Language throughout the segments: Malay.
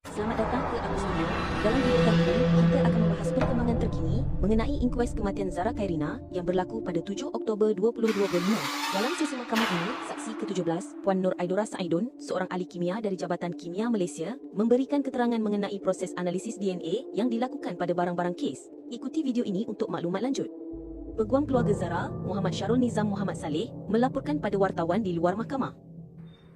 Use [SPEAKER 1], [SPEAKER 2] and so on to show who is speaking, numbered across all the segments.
[SPEAKER 1] Selamat datang ke Aku Studio. Dalam video kali ini, kita akan membahas perkembangan terkini mengenai inkues kematian Zara Khairina yang berlaku pada 7 Oktober 2025. Dalam sesi mahkamah ini, saksi ke-17, Puan Nur Aidora Saidun, seorang ahli kimia dari Jabatan Kimia Malaysia, memberikan keterangan mengenai proses analisis DNA yang dilakukan pada barang-barang kes. Ikuti video ini untuk maklumat lanjut. Peguam keluarga Zara, Muhammad Syarul Nizam Muhammad Saleh, melaporkan pada wartawan di luar mahkamah.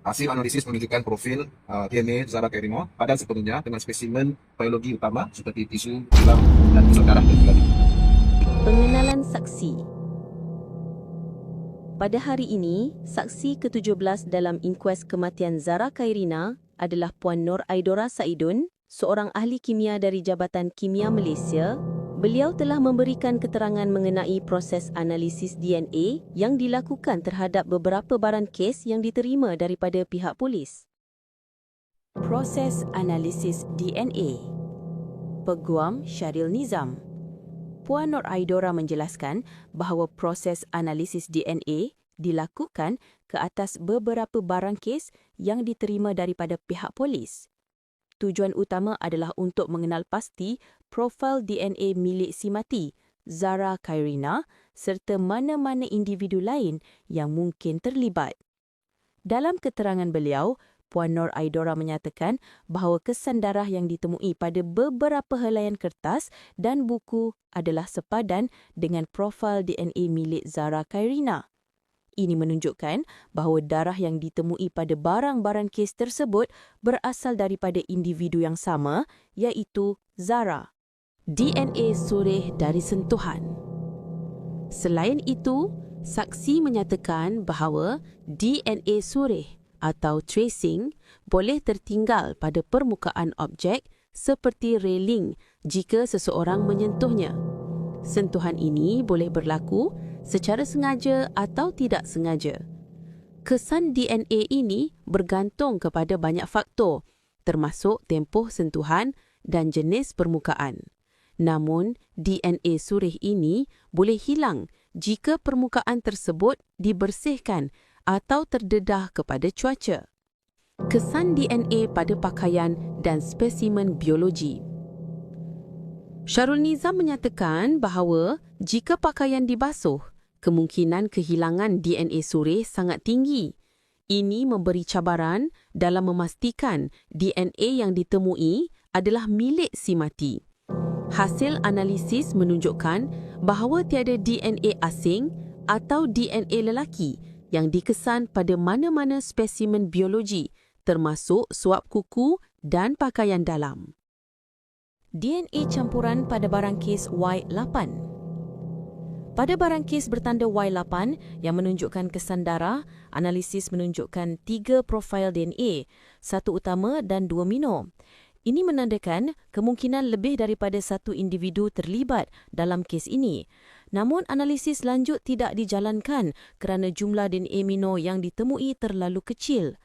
[SPEAKER 2] Hasil analisis menunjukkan profil DNA Zara Khairina padan sepenuhnya dengan spesimen biologi utama seperti tisu, tulang, dan pusat darah dan gula.
[SPEAKER 1] Pengenalan saksi. Pada hari ini, saksi ke-17 dalam inkues kematian Zara Khairina adalah Puan Nur Aidora Saidun, seorang ahli kimia dari Jabatan Kimia Malaysia. Beliau telah memberikan keterangan mengenai proses analisis DNA yang dilakukan terhadap beberapa barang kes yang diterima daripada pihak polis. Proses analisis DNA. Peguam Syaril Nizam. Puan Nur Aidora menjelaskan bahawa proses analisis DNA dilakukan ke atas beberapa barang kes yang diterima daripada pihak polis. Tujuan utama adalah untuk mengenal pasti profil DNA milik si mati, Zara Khairina, serta mana-mana individu lain yang mungkin terlibat. Dalam keterangan beliau, Puan Nur Aidora menyatakan bahawa kesan darah yang ditemui pada beberapa helaian kertas dan buku adalah sepadan dengan profil DNA milik Zara Khairina. Ini menunjukkan bahawa darah yang ditemui pada barang-barang kes tersebut berasal daripada individu yang sama, iaitu Zara. DNA soreh dari sentuhan. Selain itu, saksi menyatakan bahawa DNA soreh atau tracing boleh tertinggal pada permukaan objek seperti railing jika seseorang menyentuhnya. Sentuhan ini boleh berlaku secara sengaja atau tidak sengaja. Kesan DNA ini bergantung kepada banyak faktor, termasuk tempoh sentuhan dan jenis permukaan. Namun, DNA soreh ini boleh hilang jika permukaan tersebut dibersihkan atau terdedah kepada cuaca. Kesan DNA pada pakaian dan spesimen biologi. Syarul Nizam menyatakan bahawa jika pakaian dibasuh, kemungkinan kehilangan DNA soreh sangat tinggi. Ini memberi cabaran dalam memastikan DNA yang ditemui adalah milik si mati. Hasil analisis menunjukkan bahawa tiada DNA asing atau DNA lelaki yang dikesan pada mana-mana spesimen biologi, termasuk suap kuku dan pakaian dalam. DNA campuran pada barang kes Y8. Pada barang kes bertanda Y8 yang menunjukkan kesan darah, analisis menunjukkan 3 profil DNA, 1 utama dan 2 minor. Ini menandakan kemungkinan lebih daripada satu individu terlibat dalam kes ini. Namun analisis lanjut tidak dijalankan kerana jumlah DNA minor yang ditemui terlalu kecil.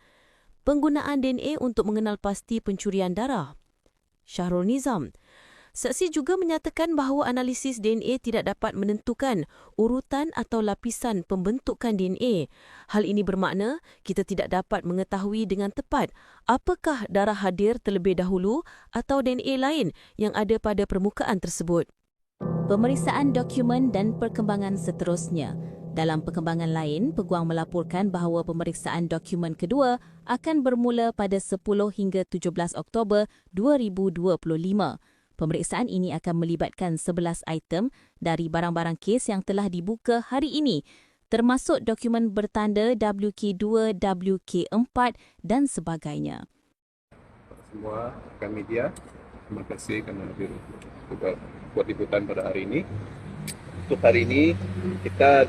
[SPEAKER 1] Penggunaan DNA untuk mengenal pasti pencurian darah. Syarul Nizam. Saksi juga menyatakan bahawa analisis DNA tidak dapat menentukan urutan atau lapisan pembentukan DNA. Hal ini bermakna kita tidak dapat mengetahui dengan tepat apakah darah hadir terlebih dahulu atau DNA lain yang ada pada permukaan tersebut. Pemeriksaan dokumen dan perkembangan seterusnya. Dalam perkembangan lain, peguam melaporkan bahawa pemeriksaan dokumen kedua akan bermula pada 10 hingga 17 Oktober 2025. Pemeriksaan ini akan melibatkan 11 item dari barang-barang kes yang telah dibuka hari ini, termasuk dokumen bertanda WK2, WK4 dan sebagainya.
[SPEAKER 2] Semua rekan media, terima kasih kerana hadir buat liputan pada hari ini. Untuk hari ini kita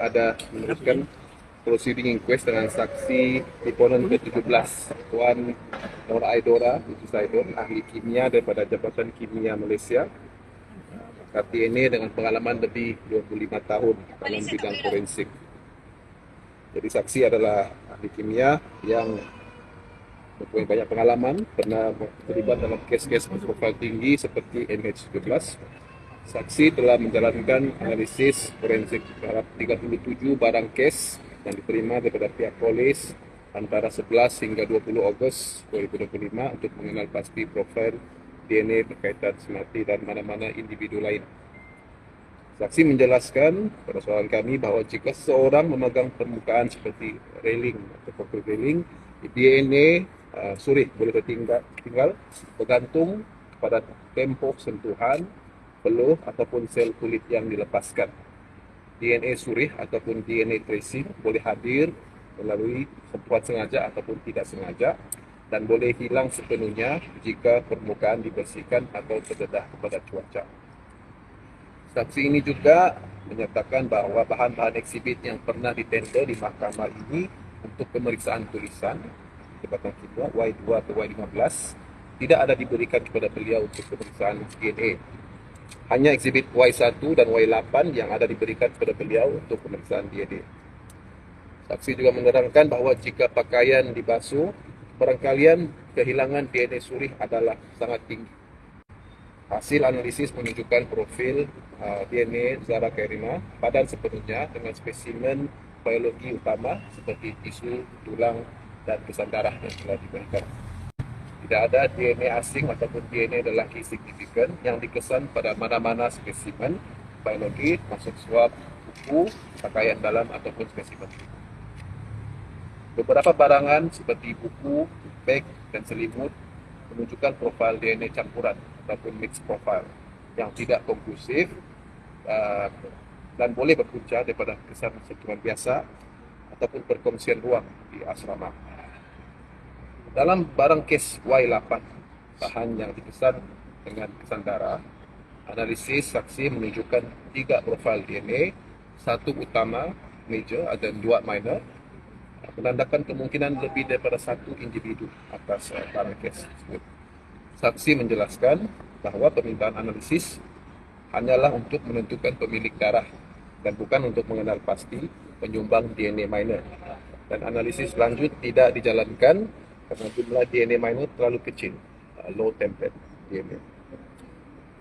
[SPEAKER 2] ada meneruskan proceeding inquest dengan saksi deponen ke-17 Puan Nur Aidora Saidun, ahli kimia daripada Jabatan Kimia Malaysia. DNA dengan pengalaman lebih 25 tahun dalam bidang forensik. Jadi saksi adalah ahli kimia yang mempunyai banyak pengalaman, pernah terlibat dalam kes-kes berprofil tinggi seperti NH17. Saksi telah menjalankan analisis forensik terhadap 37 barang kes yang diterima daripada pihak polis antara 11 hingga 20 Ogos 2025 untuk mengenal pasti profil DNA berkaitan Sumarti dan mana-mana individu lain. Saksi menjelaskan pada soalan kami bahawa jika seseorang memegang permukaan seperti railing atau concrete railing, DNA surih boleh tertinggal bergantung pada tempoh sentuhan, peluh ataupun sel kulit yang dilepaskan. DNA surih ataupun DNA tracing boleh hadir melalui sentuhan sengaja ataupun tidak sengaja dan boleh hilang sepenuhnya jika permukaan dibersihkan atau terdedah kepada cuaca. Saksi ini juga menyatakan bahawa bahan-bahan eksibit yang pernah ditender di mahkamah ini untuk pemeriksaan tulisan Jabatan Kimia Y2 atau Y15 tidak ada diberikan kepada beliau untuk pemeriksaan DNA. Hanya eksibit Y1 dan Y8 yang ada diberikan kepada beliau untuk pemeriksaan DNA. Saksi juga menerangkan bahawa jika pakaian dibasuh, barangkalian kehilangan DNA surih adalah sangat tinggi. Hasil analisis menunjukkan profil DNA Zara Kairina padan sepenuhnya dengan spesimen biologi utama seperti tisu, tulang, dan kesan darah yang telah diberikan. Tidak ada DNA asing ataupun DNA lelaki signifikan yang dikesan pada mana-mana spesimen biologi, masuk swab, buku, pakaian dalam ataupun spesimen. Beberapa barangan seperti buku, beg, dan selimut menunjukkan profil DNA campuran ataupun mixed profile yang tidak konklusif dan boleh berpunca daripada kesan sentuhan biasa ataupun perkongsian ruang di asrama. Dalam barang kes Y8, bahan yang dikesan dengan kesan darah, analisis saksi menunjukkan 3 profil DNA, 1 utama, major, dan 2 minor, menandakan kemungkinan lebih daripada 1 individu atas barang kes tersebut. Saksi menjelaskan bahawa permintaan analisis hanyalah untuk menentukan pemilik darah dan bukan untuk mengenal pasti penyumbang DNA minor. Dan analisis lanjut tidak dijalankan kerana jumlah DNA minor terlalu kecil, low template DNA.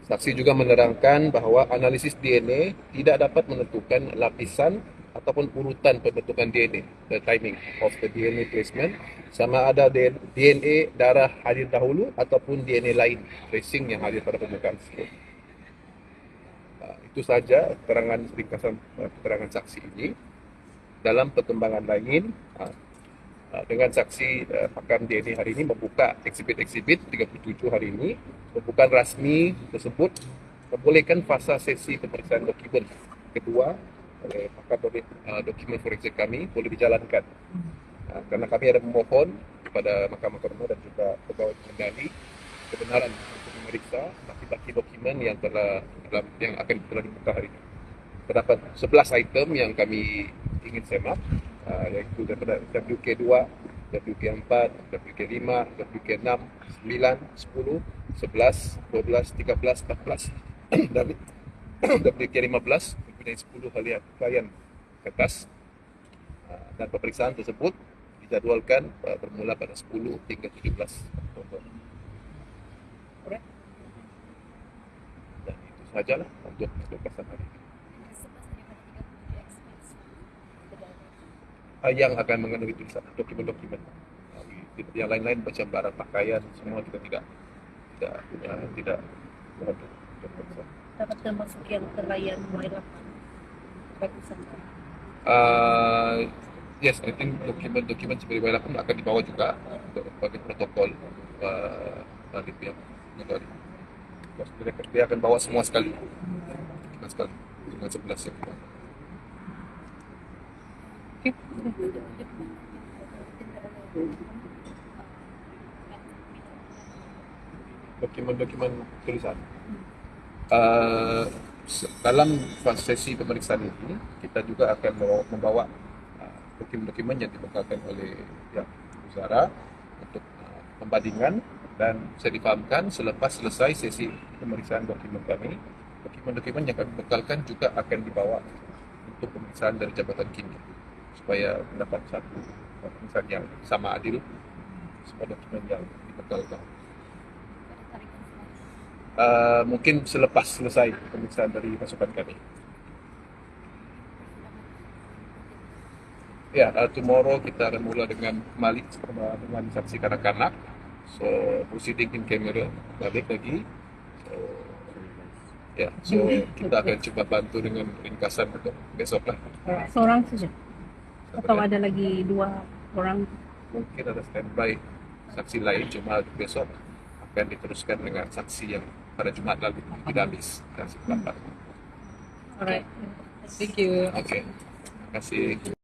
[SPEAKER 2] Saksi juga menerangkan bahawa analisis DNA tidak dapat menentukan lapisan ataupun urutan pembentukan DNA, the timing of the DNA placement, sama ada DNA darah hadir dahulu ataupun DNA lain, tracing yang hadir pada permukaan tersebut. Itu saja ringkasan keterangan saksi ini. Dalam perkembangan lain, dengan saksi pakar DNA hari ini membuka eksibit-eksibit 37 hari ini, pembukaan rasmi tersebut membolehkan fasa sesi pemeriksaan dokumen kedua oleh pakar dokumen forensik kami boleh dijalankan. Kerana kami ada memohon kepada Mahkamah Kehormatan dan juga pegawai pengendali kebenaran untuk memeriksa baki-baki dokumen yang akan dibuka hari ini. Terdapat 11 item yang kami ingin semak, iaitu daripada WK2, WK4, WK5, WK6, 9, 10, 11, 12, 13, 14 dan WK15 mempunyai 10 harian kertas, dan pemeriksaan tersebut dijadualkan bermula pada 10 hingga 17 Oktober. Dan itu sahajalah untuk kesan hari ini. Yang akan mengenai tulisan dokumen-dokumen. Yang lain-lain macam barang pakaian semua kita tidak
[SPEAKER 3] dapat termasuk yang terlayan Y8.
[SPEAKER 2] Yes, I think dokumen seperti Y8 akan dibawa juga untuk bagi protokol dari pihak negara. Dia akan bawa semua sekali. Dengan 11 yang kita. Dokumen tulisan. Dalam sesi pemeriksaan ini, kita juga akan membawa dokumen-dokumen yang dibekalkan oleh pihak Zara untuk pembandingan, dan bisa difahamkan selepas selesai sesi pemeriksaan dokumen kami, dokumen-dokumen yang kami bekalkan juga akan dibawa untuk pemeriksaan dari Jabatan Kimia supaya mendapat satu pemeriksaan yang sama adil semua dokumen yang dibekalkan. Mungkin selepas selesai pemeriksaan dari pasukan kami. Ya, tomorrow kita akan mula dengan Malik dengan saksi kanak-kanak. So, proceeding in camera balik lagi. So kita akan cuba bantu dengan ringkasan untuk besok lah.
[SPEAKER 3] Seorang saja atau ada lagi 2 orang?
[SPEAKER 2] Mungkin ada standby saksi lain, cuma besok akan diteruskan dengan saksi yang pada Jumat lalu tidak habis saksi 8.
[SPEAKER 3] Alright.
[SPEAKER 4] Thank you.
[SPEAKER 2] Oke, terima kasih.